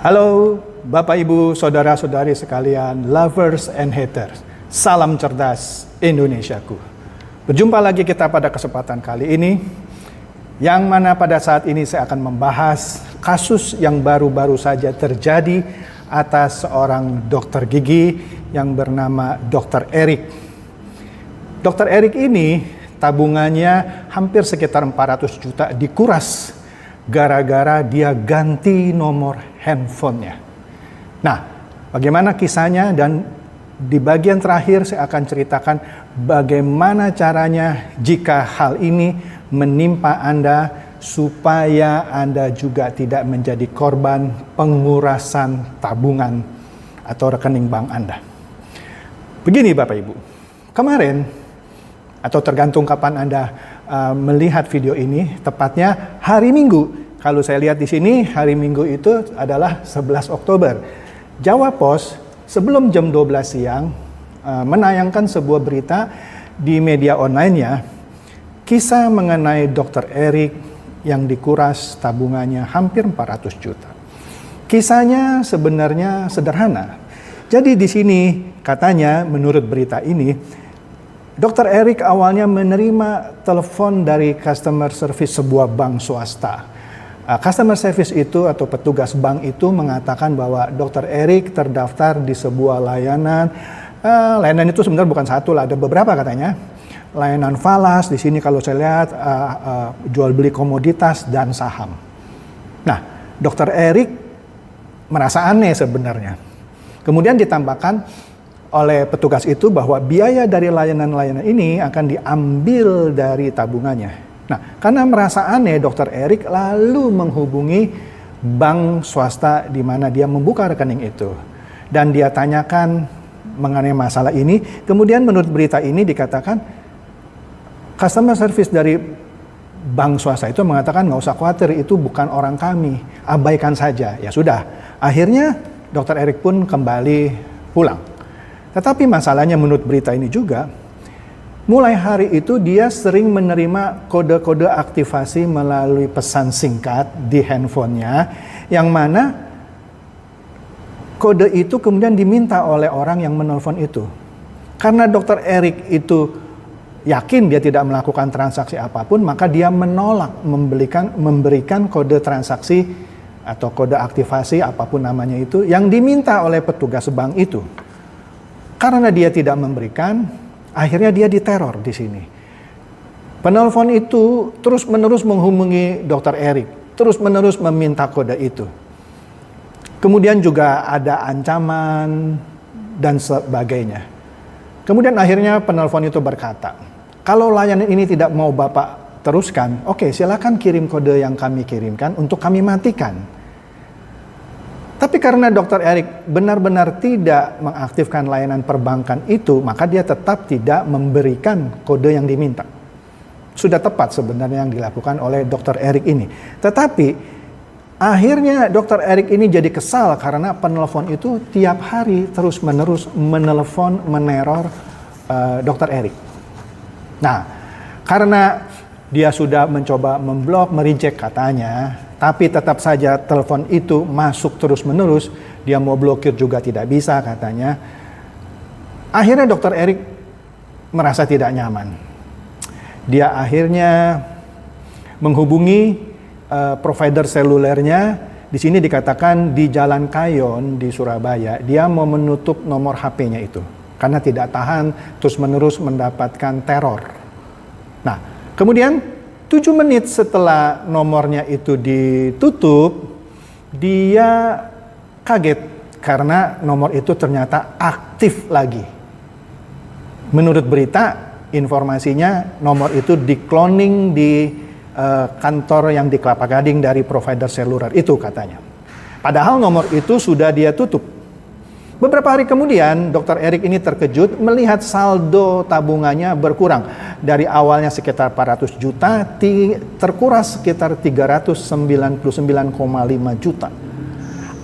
Halo Bapak Ibu, Saudara-saudari sekalian, lovers and haters. Salam cerdas Indonesiaku. Berjumpa lagi kita pada kesempatan kali ini, yang mana pada saat ini saya akan membahas kasus yang baru-baru saja terjadi atas seorang dokter gigi yang bernama Dr. Erik. Dr. Erik ini tabungannya hampir sekitar 400 juta dikuras gara-gara dia ganti nomor handphonenya. Nah, bagaimana kisahnya, dan di bagian terakhir saya akan ceritakan bagaimana caranya jika hal ini menimpa Anda supaya Anda juga tidak menjadi korban pengurasan tabungan atau rekening bank Anda. Begini Bapak Ibu, kemarin atau tergantung kapan Anda melihat video ini, tepatnya hari Minggu. Kalau saya lihat di sini, hari Minggu itu adalah 11 Oktober. Jawa Pos sebelum jam 12 siang menayangkan sebuah berita di media online-nya, kisah mengenai Dr. Erik yang dikuras tabungannya hampir 400 juta. Kisahnya sebenarnya sederhana. Jadi di sini katanya menurut berita ini, Dr. Erik awalnya menerima telepon dari customer service sebuah bank swasta. Customer service itu atau petugas bank itu mengatakan bahwa Dr. Erik terdaftar di sebuah layanan. Layanan itu sebenarnya bukan satu lah, ada beberapa katanya. Layanan falas, di sini kalau saya lihat jual beli komoditas dan saham. Nah, Dr. Erik merasa aneh sebenarnya. Kemudian ditambahkan oleh petugas itu bahwa biaya dari layanan-layanan ini akan diambil dari tabungannya. Nah, karena merasa aneh, Dr. Erik lalu menghubungi bank swasta di mana dia membuka rekening itu. Dan dia tanyakan mengenai masalah ini. Kemudian menurut berita ini dikatakan, customer service dari bank swasta itu mengatakan nggak usah khawatir, itu bukan orang kami, abaikan saja. Ya sudah, akhirnya Dr. Erik pun kembali pulang. Tetapi masalahnya menurut berita ini juga, mulai hari itu dia sering menerima kode-kode aktivasi melalui pesan singkat di handphonenya, yang mana kode itu kemudian diminta oleh orang yang menelpon itu. Karena Dr. Erik itu yakin dia tidak melakukan transaksi apapun, maka dia menolak memberikan kode transaksi atau kode aktivasi apapun namanya itu yang diminta oleh petugas bank itu. Karena dia tidak memberikan, akhirnya dia diteror di sini. Penelpon itu terus-menerus menghubungi Dr. Erik, terus-menerus meminta kode itu. Kemudian juga ada ancaman dan sebagainya. Kemudian akhirnya penelpon itu berkata, kalau layanan ini tidak mau Bapak teruskan, oke, silakan kirim kode yang kami kirimkan untuk kami matikan. Tapi karena Dr. Erik benar-benar tidak mengaktifkan layanan perbankan itu, maka dia tetap tidak memberikan kode yang diminta. Sudah tepat sebenarnya yang dilakukan oleh Dr. Erik ini. Tetapi akhirnya Dr. Erik ini jadi kesal karena penelpon itu tiap hari terus-menerus menelepon, meneror Dr. Erik. Nah, karena dia sudah mencoba memblok, mereject katanya, tapi tetap saja telepon itu masuk terus-menerus, dia mau blokir juga tidak bisa katanya. Akhirnya Dr. Erik merasa tidak nyaman. Dia akhirnya menghubungi provider selulernya. Di sini dikatakan di Jalan Kayon di Surabaya, dia mau menutup nomor HP-nya itu karena tidak tahan terus-menerus mendapatkan teror. Nah, kemudian 7 menit setelah nomornya itu ditutup, dia kaget karena nomor itu ternyata aktif lagi. Menurut berita, informasinya nomor itu di-cloning di kantor yang di Kelapa Gading dari provider seluler itu katanya. Padahal nomor itu sudah dia tutup. Beberapa hari kemudian, Dr. Erik ini terkejut melihat saldo tabungannya berkurang. Dari awalnya sekitar 400 juta, terkuras sekitar 399,5 juta.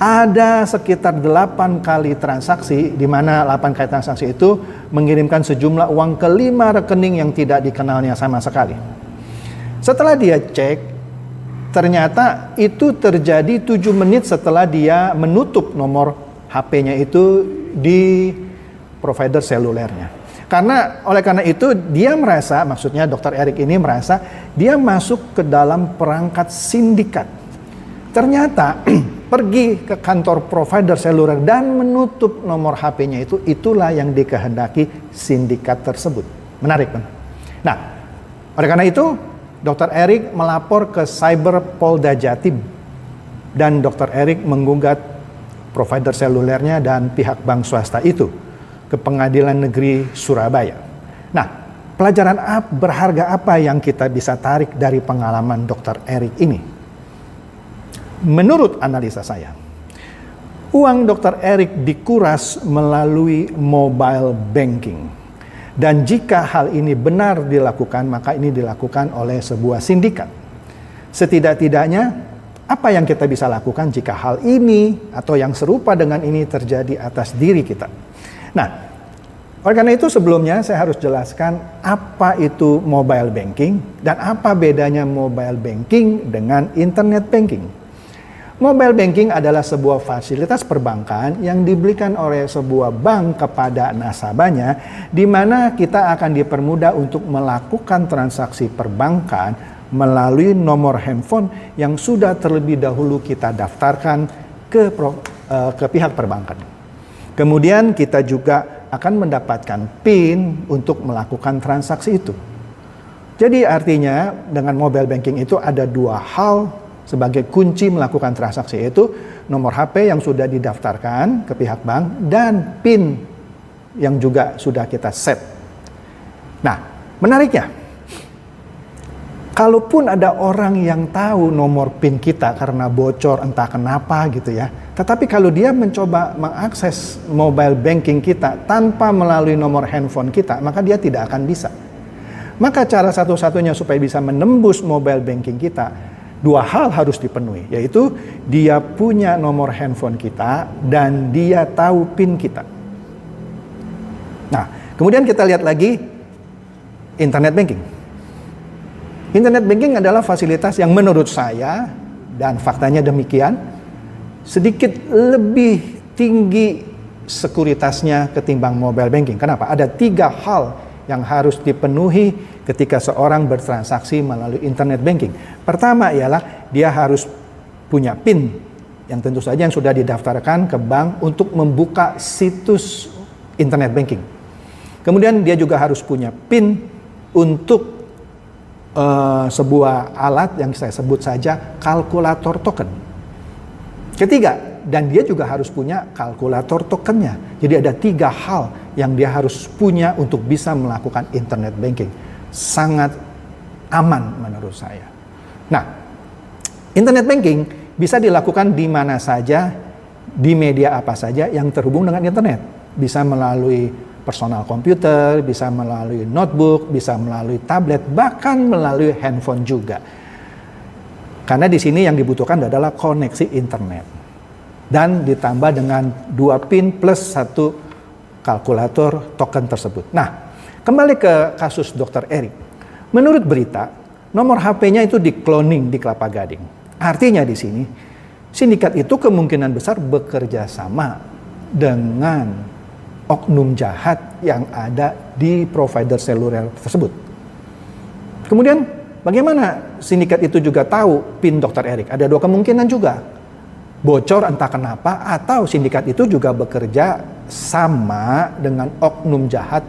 Ada sekitar 8 kali transaksi, di mana 8 kali transaksi itu mengirimkan sejumlah uang ke 5 rekening yang tidak dikenalnya sama sekali. Setelah dia cek, Ternyata itu terjadi 7 menit setelah dia menutup nomor HP-nya itu di provider selulernya. Oleh karena itu dia merasa, maksudnya Dr. Eric ini merasa dia masuk ke dalam perangkat sindikat. Ternyata pergi ke kantor provider seluler dan menutup nomor HP-nya itu, itulah yang dikehendaki sindikat tersebut. Menarik kan? Nah, oleh karena itu Dr. Eric melapor ke Cyber Polda Jatim dan Dr. Eric menggugat provider selulernya dan pihak bank swasta itu ke Pengadilan Negeri Surabaya. Nah, pelajaran berharga apa yang kita bisa tarik dari pengalaman Dr. Eric ini? Menurut analisa saya, uang Dr. Eric dikuras melalui mobile banking. Dan jika hal ini benar dilakukan, maka ini dilakukan oleh sebuah sindikat. Setidak-tidaknya, apa yang kita bisa lakukan jika hal ini atau yang serupa dengan ini terjadi atas diri kita? Nah, oleh karena itu sebelumnya saya harus jelaskan apa itu mobile banking dan apa bedanya mobile banking dengan internet banking. Mobile banking adalah sebuah fasilitas perbankan yang diberikan oleh sebuah bank kepada nasabahnya, di mana kita akan dipermudah untuk melakukan transaksi perbankan melalui nomor handphone yang sudah terlebih dahulu kita daftarkan ke pihak perbankan. Kemudian kita juga akan mendapatkan PIN untuk melakukan transaksi itu. Jadi artinya dengan mobile banking itu ada 2 hal sebagai kunci melakukan transaksi, yaitu nomor HP yang sudah didaftarkan ke pihak bank dan PIN yang juga sudah kita set. Nah, menariknya, kalaupun ada orang yang tahu nomor PIN kita karena bocor entah kenapa gitu ya, tetapi kalau dia mencoba mengakses mobile banking kita tanpa melalui nomor handphone kita, maka dia tidak akan bisa. Maka cara satu-satunya supaya bisa menembus mobile banking kita, 2 hal harus dipenuhi, yaitu dia punya nomor handphone kita dan dia tahu PIN kita. Nah, kemudian kita lihat lagi internet banking. Internet banking adalah fasilitas yang menurut saya, dan faktanya demikian, sedikit lebih tinggi sekuritasnya ketimbang mobile banking. Kenapa? Ada 3 hal yang harus dipenuhi ketika seorang bertransaksi melalui internet banking. Pertama ialah dia harus punya PIN yang tentu saja yang sudah didaftarkan ke bank untuk membuka situs internet banking. Kemudian dia juga harus punya PIN untuk sebuah alat yang saya sebut saja kalkulator token. Ketiga, dan dia juga harus punya kalkulator tokennya. Jadi ada 3 hal yang dia harus punya untuk bisa melakukan internet banking. Sangat aman menurut saya. Nah, internet banking bisa dilakukan di mana saja, di media apa saja yang terhubung dengan internet. Bisa melalui personal komputer, bisa melalui notebook, bisa melalui tablet, bahkan melalui handphone juga. Karena di sini yang dibutuhkan adalah koneksi internet. Dan ditambah dengan 2 PIN plus 1 kalkulator token tersebut. Nah, kembali ke kasus Dr. Eric. Menurut berita, nomor HP-nya itu di-cloning di Kelapa Gading. Artinya di sini, sindikat itu kemungkinan besar bekerja sama dengan oknum jahat yang ada di provider seluler tersebut. Kemudian, bagaimana sindikat itu juga tahu PIN Dr. Eric? Ada 2 kemungkinan juga. Bocor entah kenapa, atau sindikat itu juga bekerja sama dengan oknum jahat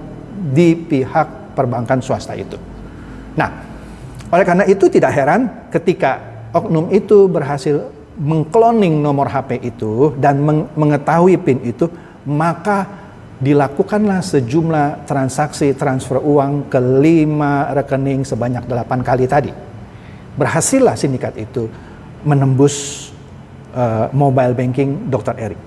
di pihak perbankan swasta itu. Nah, oleh karena itu tidak heran ketika oknum itu berhasil mengkloning nomor HP itu dan mengetahui PIN itu, maka dilakukanlah sejumlah transaksi transfer uang ke 5 rekening sebanyak 8 kali tadi. Berhasillah sindikat itu menembus mobile banking Dr. Eric.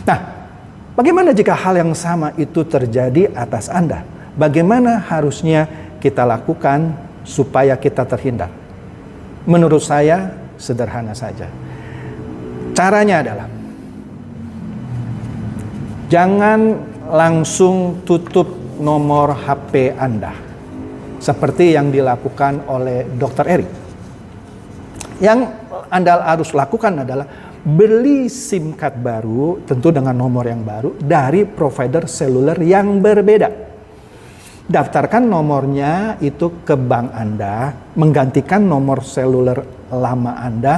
Nah, bagaimana jika hal yang sama itu terjadi atas Anda? Bagaimana harusnya kita lakukan supaya kita terhindar? Menurut saya sederhana saja. Caranya adalah jangan langsung tutup nomor HP Anda seperti yang dilakukan oleh Dr. Eric. Yang Anda harus lakukan adalah beli SIM card baru, tentu dengan nomor yang baru, dari provider seluler yang berbeda. Daftarkan nomornya itu ke bank Anda, menggantikan nomor seluler lama Anda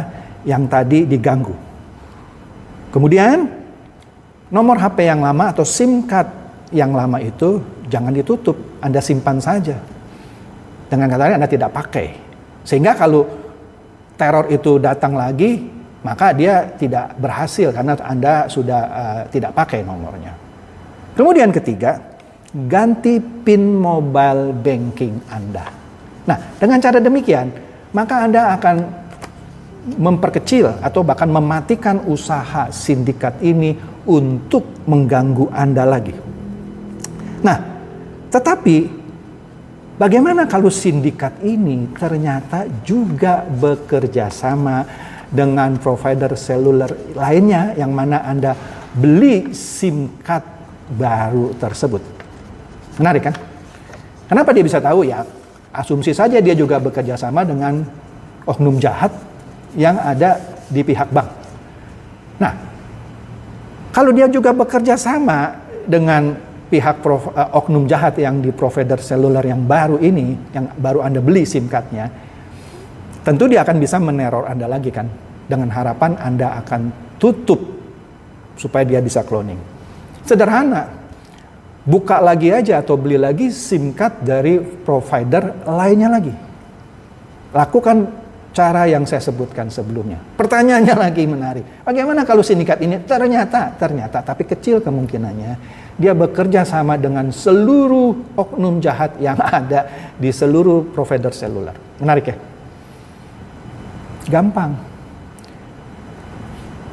yang tadi diganggu. Kemudian, nomor HP yang lama atau SIM card yang lama itu jangan ditutup, Anda simpan saja. Dengan kata lain, Anda tidak pakai. Sehingga kalau teror itu datang lagi, maka dia tidak berhasil karena Anda sudah tidak pakai nomornya. Kemudian ketiga, ganti PIN mobile banking Anda. Nah, dengan cara demikian, maka Anda akan memperkecil atau bahkan mematikan usaha sindikat ini untuk mengganggu Anda lagi. Nah, tetapi bagaimana kalau sindikat ini ternyata juga bekerja sama dengan provider seluler lainnya yang mana Anda beli SIM card baru tersebut? Menarik kan? Kenapa dia bisa tahu ya? Asumsi saja dia juga bekerja sama dengan oknum jahat yang ada di pihak bank. Nah, kalau dia juga bekerja sama dengan pihak oknum jahat yang di provider seluler yang baru ini, yang baru Anda beli SIM card-nya, tentu dia akan bisa meneror Anda lagi kan, dengan harapan Anda akan tutup supaya dia bisa cloning. Sederhana, buka lagi aja atau beli lagi SIM card dari provider lainnya lagi. Lakukan cara yang saya sebutkan sebelumnya. Pertanyaannya lagi menarik. Bagaimana kalau sindikat ini ternyata tapi kecil kemungkinannya dia bekerja sama dengan seluruh oknum jahat yang ada di seluruh provider seluler. Menarik ya? Gampang.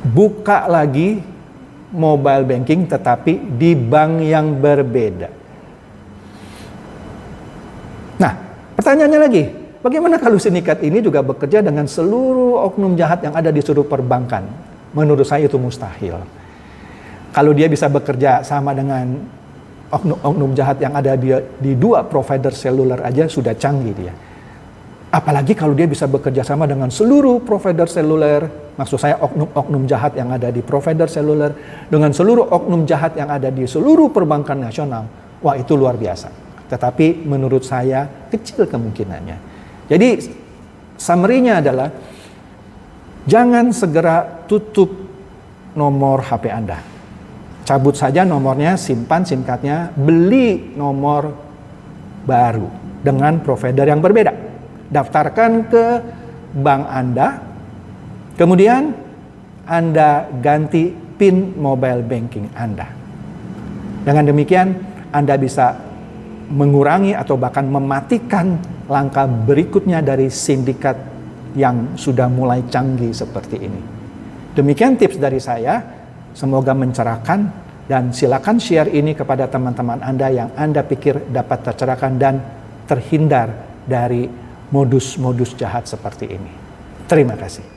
Buka lagi mobile banking tetapi di bank yang berbeda. Nah, pertanyaannya lagi, bagaimana kalau sindikat ini juga bekerja dengan seluruh oknum jahat yang ada di seluruh perbankan? Menurut saya itu mustahil. Kalau dia bisa bekerja sama dengan oknum jahat yang ada di dua provider seluler aja sudah canggih dia. Apalagi kalau dia bisa bekerja sama dengan seluruh provider seluler, maksud saya oknum jahat yang ada di provider seluler, dengan seluruh oknum jahat yang ada di seluruh perbankan nasional. Wah, itu luar biasa. Tetapi menurut saya kecil kemungkinannya. Jadi summary-nya adalah jangan segera tutup nomor HP Anda. Cabut saja nomornya, simpan SIM card-nya, beli nomor baru dengan provider yang berbeda. Daftarkan ke bank Anda, kemudian Anda ganti PIN mobile banking Anda. Dengan demikian, Anda bisa mengurangi atau bahkan mematikan langkah berikutnya dari sindikat yang sudah mulai canggih seperti ini. Demikian tips dari saya. Semoga mencerahkan dan silakan share ini kepada teman-teman Anda yang Anda pikir dapat tercerahkan dan terhindar dari modus-modus jahat seperti ini. Terima kasih.